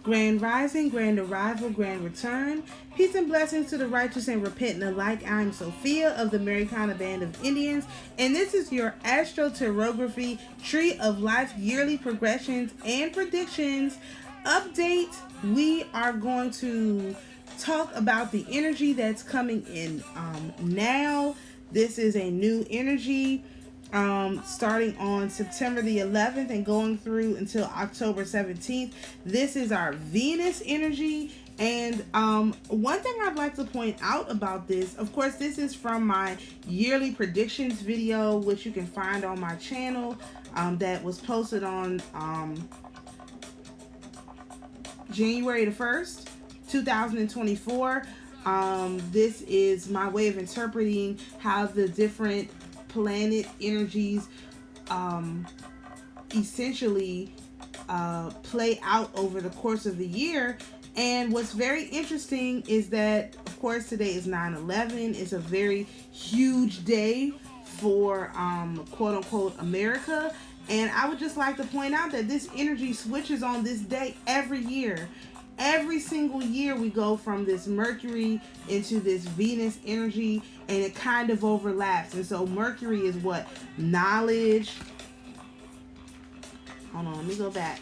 Grand rising, grand arrival, grand return. Peace and blessings to the righteous and repentant alike. I'm Sophia of the AmaruKhan Band of Indians, and this is your astroterography Tree of Life yearly progressions and predictions update. We are going to talk about the energy that's coming in now. This is a new energy starting on September the 11th and going through until October 17th. This is our Venus energy. And one thing I'd like to point out about this, of course, this is from my yearly predictions video, which you can find on my channel, that was posted on January the 1st, 2024. This is my way of interpreting how the different planet energies essentially play out over the course of the year. And what's very interesting is that, of course, today is 9/11. It's a very huge day for quote-unquote America. And I would just like to point out that this energy switches on this day every year. Every single year we go from this Mercury into this Venus energy, and it kind of overlaps. And so Mercury is what? Knowledge. Hold on, let me go back.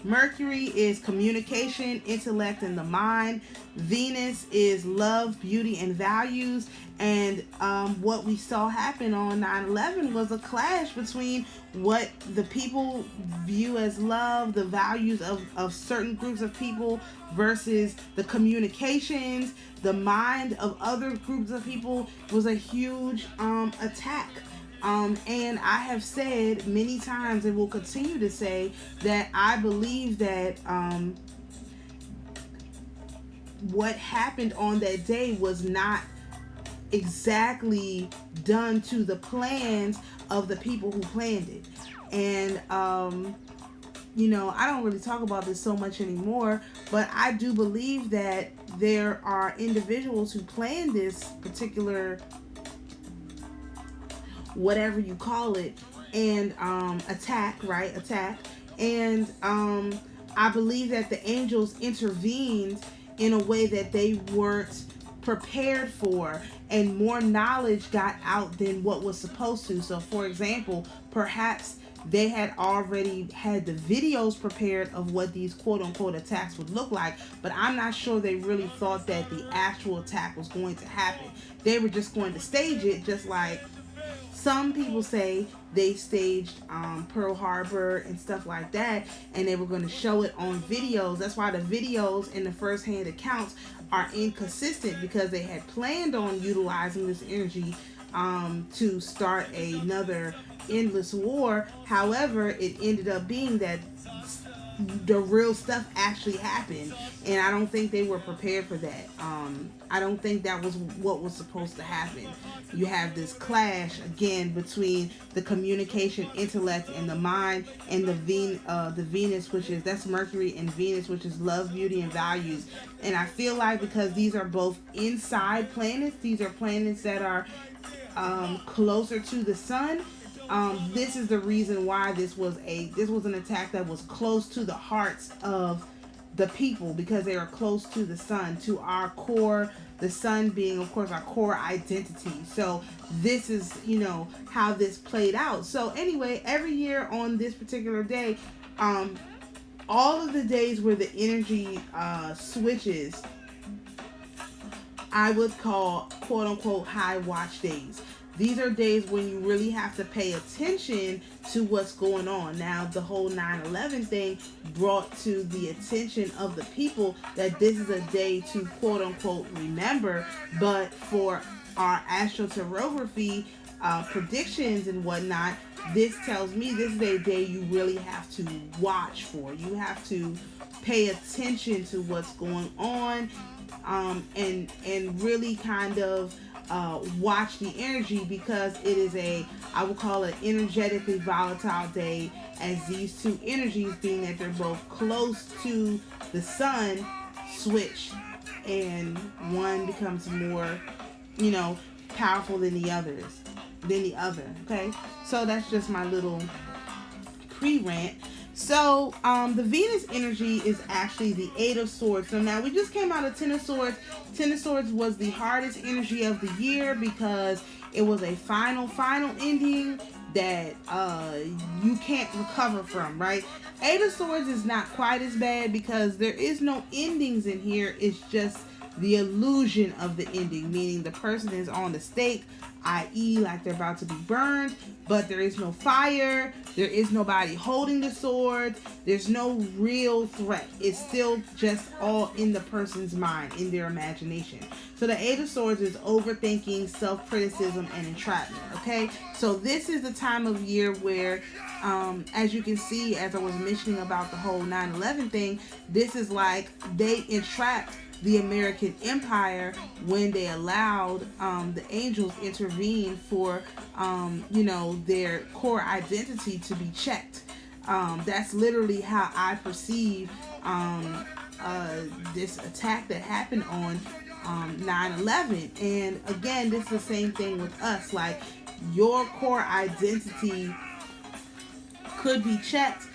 Mercury is communication, intellect, and the mind. Venus is love, beauty, and values. And what we saw happen on 9/11 was a clash between what the people view as love, the values of certain groups of people, versus the communications, the mind of other groups of people. Was a huge attack. And I have said many times and will continue to say that I believe that what happened on that day was not exactly done to the plans of the people who planned it. And you know, I don't really talk about this so much anymore, but I do believe that there are individuals who plan this particular, whatever you call it, and attack. And I believe that the angels intervened in a way that they weren't prepared for, and more knowledge got out than what was supposed to. So for example, perhaps they had already had the videos prepared of what these quote-unquote attacks would look like, but I'm not sure they really thought that the actual attack was going to happen. They were just going to stage it, just like some people say they staged Pearl Harbor and stuff like that, and they were going to show it on videos. That's why the videos and the first-hand accounts are inconsistent, because they had planned on utilizing this energy to start another endless war. However, it ended up being that the real stuff actually happened, and I don't think they were prepared for that. I don't think that was what was supposed to happen. You have this clash again between the communication, intellect, and the mind, and the Venus, which is, that's Mercury, and Venus, which is love, beauty, and values. And I feel like because these are both inside planets, these are planets that are closer to the sun. This is the reason why this was an attack that was close to the hearts of the people, because they are close to the sun, to our core, the sun being, of course, our core identity. So this is, you know, how this played out. So anyway, every year on this particular day, all of the days where the energy switches, I would call quote-unquote high watch days. These are days when you really have to pay attention to what's going on. Now, the whole 9/11 thing brought to the attention of the people that this is a day to quote-unquote remember, but for our astroterography predictions and whatnot, this tells me this is a day you really have to watch for. You have to pay attention to what's going on, and really kind of watch the energy, because it is I would call it energetically volatile day, as these two energies, being that they're both close to the sun, switch, and one becomes more, you know, powerful than the other. Okay, so that's just my little pre-rant. So, the Venus energy is actually the Eight of Swords. So now we just came out of Ten of Swords. Ten of Swords was the hardest energy of the year because it was a final ending that you can't recover from, right? Eight of Swords is not quite as bad because there is no endings in here. It's just the illusion of the ending, meaning the person is on the stake, i.e. like they're about to be burned, but there is no fire, there is nobody holding the sword, there's no real threat. It's still just all in the person's mind, in their imagination. So the Eight of Swords is overthinking, self-criticism, and entrapment, okay? So this is the time of year where, as you can see, as I was mentioning about the whole 9/11 thing, this is like they entrapped the American Empire when they allowed the angels intervene for their core identity to be checked. That's literally how I perceive this attack that happened on 9/11. And again, this is the same thing with us. Like, your core identity could be checked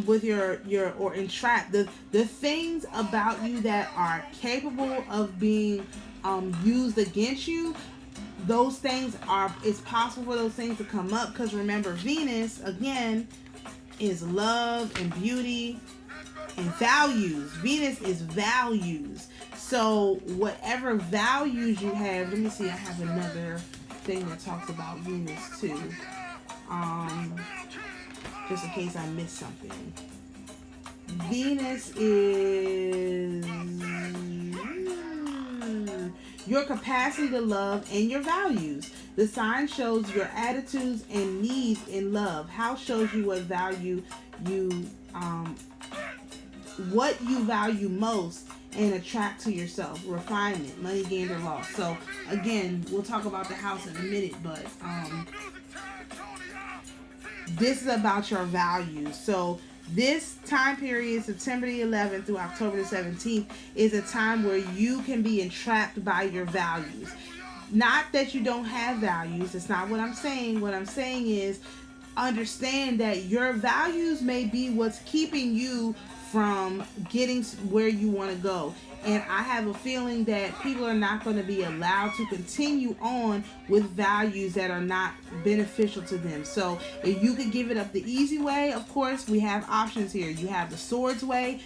with your or entrapped. The things about you that are capable of being used against you, those things it's possible for those things to come up, because remember, Venus again is love and beauty and values. Venus is values. So whatever values you have, let me see, I have another thing that talks about Venus too. Just in case I missed something. Venus is your capacity to love and your values. The sign shows your attitudes and needs in love. How shows you what value what you value most and attract to yourself. Refinement, money gained or lost. So again, we'll talk about the house in a minute, but this is about your values. So this time period, September the 11th through October the 17th, is a time where you can be entrapped by your values. Not that you don't have values. That's not what I'm saying. What I'm saying is, understand that your values may be what's keeping you from getting where you want to go. And I have a feeling that people are not going to be allowed to continue on with values that are not beneficial to them. So if you could give it up the easy way, of course, we have options here. You have the swords way,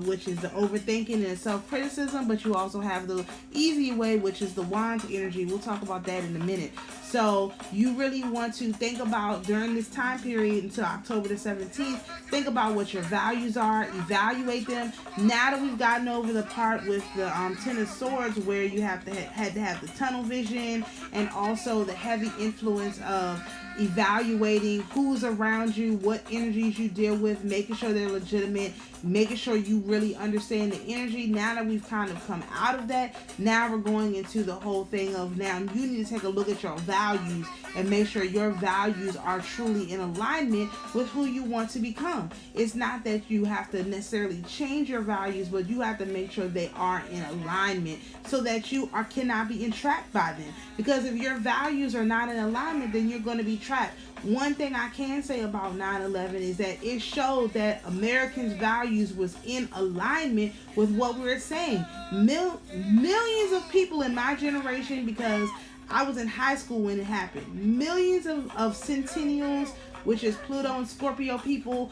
which is the overthinking and self-criticism, but you also have the easy way, which is the wands energy. We'll talk about that in a minute. So you really want to think about, during this time period until October the 17th, think about what your values are, evaluate them. Now that we've gotten over the part with the Ten of Swords, where you had to have the tunnel vision, and also the heavy influence of evaluating who's around you, what energies you deal with, making sure they're legitimate, making sure you really understand the energy. Now that we've kind of come out of that, now we're going into the whole thing of, now you need to take a look at your values and make sure your values are truly in alignment with who you want to become. It's not that you have to necessarily change your values, but you have to make sure they are in alignment so that you cannot be entrapped by them. Because if your values are not in alignment, then you're going to be trapped. One thing I can say about 9/11 is that it showed that Americans' values was in alignment with what we were saying. Millions of people in my generation, because I was in high school when it happened, millions of centennials, which is Pluto and Scorpio people,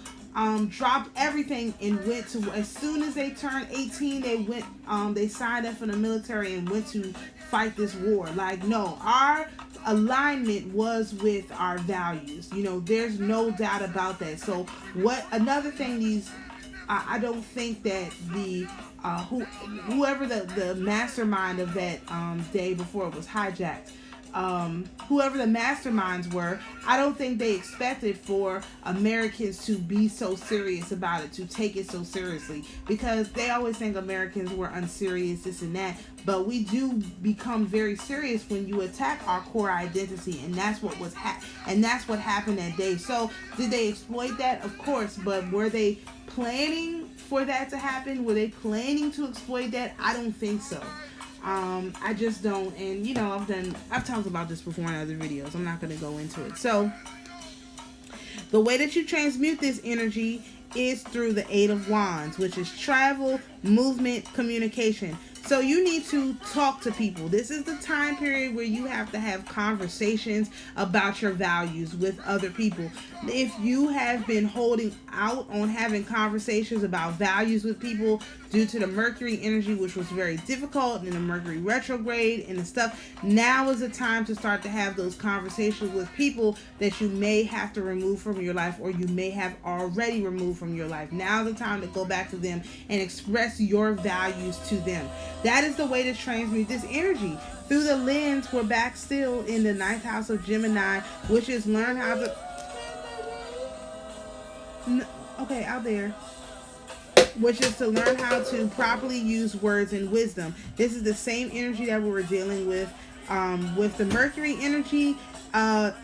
dropped everything and went to, as soon as they turned 18, they signed up for the military and went to fight this war. Like, no, our alignment was with our values. There's no doubt about that. So another thing, I don't think that whoever the mastermind of that day before it was hijacked, whoever the masterminds were, I don't think they expected for Americans to be so serious about it, to take it so seriously, because they always think Americans were unserious, this and that, but we do become very serious when you attack our core identity, and that's what that's what happened that day. So did they exploit that? Of course, but were they planning for that to happen? Were they planning to exploit that? I don't think so. I just don't, and I've talked about this before in other videos. I'm not going to go into it. So The way that you transmute this energy is through the 8 of Wands, which is travel, movement, communication. So you need to talk to people. This is the time period where you have to have conversations about your values with other people. If you have been holding out on having conversations about values with people due to the Mercury energy, which was very difficult, and the Mercury retrograde and the stuff, now is the time to start to have those conversations with people that you may have to remove from your life, or you may have already removed from your life. Now is the time to go back to them and express your values to them. That is the way to transmute this energy. Through the lens, we're back still in the 9th house of Gemini, which is learn how to... Okay, out there. Which is to learn how to properly use words and wisdom. This is the same energy that we were dealing with the Mercury energy,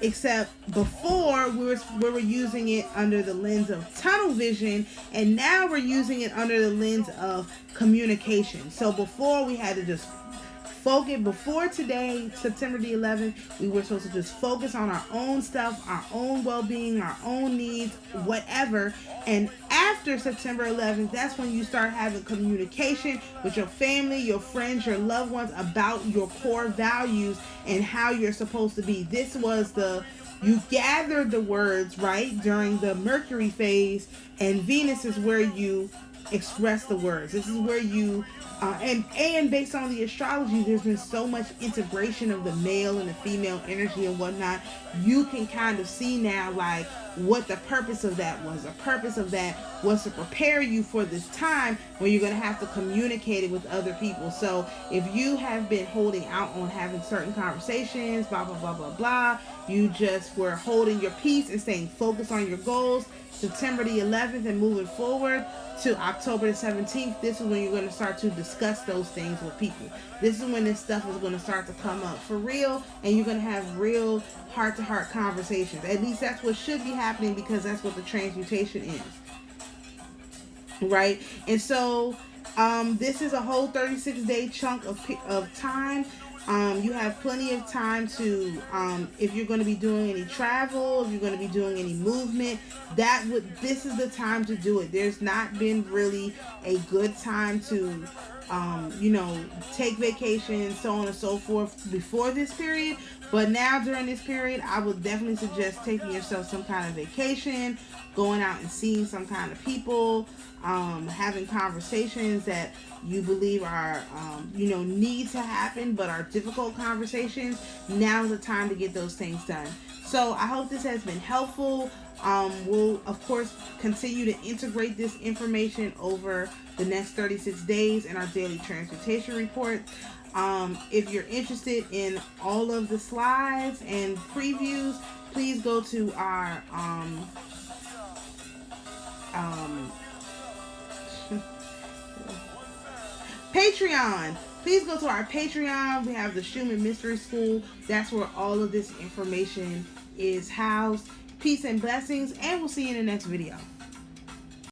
except before we were using it under the lens of tunnel vision, and now we're using it under the lens of communication. So before we had to just focus. Before today, September the 11th, we were supposed to just focus on our own stuff, our own well-being, our own needs, whatever. And after September 11th, that's when you start having communication with your family, your friends, your loved ones about your core values and how you're supposed to be. This was you gathered the words, right, during the Mercury phase, and Venus is where you express the words. This is where you and based on the astrology, there's been so much integration of the male and the female energy and whatnot. You can kind of see now, like, what the purpose of that was. The purpose of that was to prepare you for this time when you're going to have to communicate it with other people. So if you have been holding out on having certain conversations, blah, blah, blah, blah, blah, you just were holding your peace and staying focused on your goals, September the 11th and moving forward to October the 17th, this is when you're going to start to discuss those things with people. This is when this stuff is going to start to come up for real, and you're going to have real heart-to-heart conversations. At least that's what should be happening, because that's what the transmutation is, right? And so this is a whole 36-day chunk of time. You have plenty of time to, if you're going to be doing any travel, if you're going to be doing any movement, this is the time to do it. There's not been really a good time to, take vacation, so on and so forth before this period. But now during this period, I would definitely suggest taking yourself some kind of vacation, going out and seeing some kind of people, having conversations that you believe are, need to happen, but are difficult conversations. Now's the time to get those things done. So I hope this has been helpful. We'll, of course, continue to integrate this information over the next 36 days in our daily transmutation report. If you're interested in all of the slides and previews, please go to our Patreon. Please go to our Patreon. We have the Schumann Mystery School. That's where all of this information is housed. Peace and blessings, and we'll see you in the next video.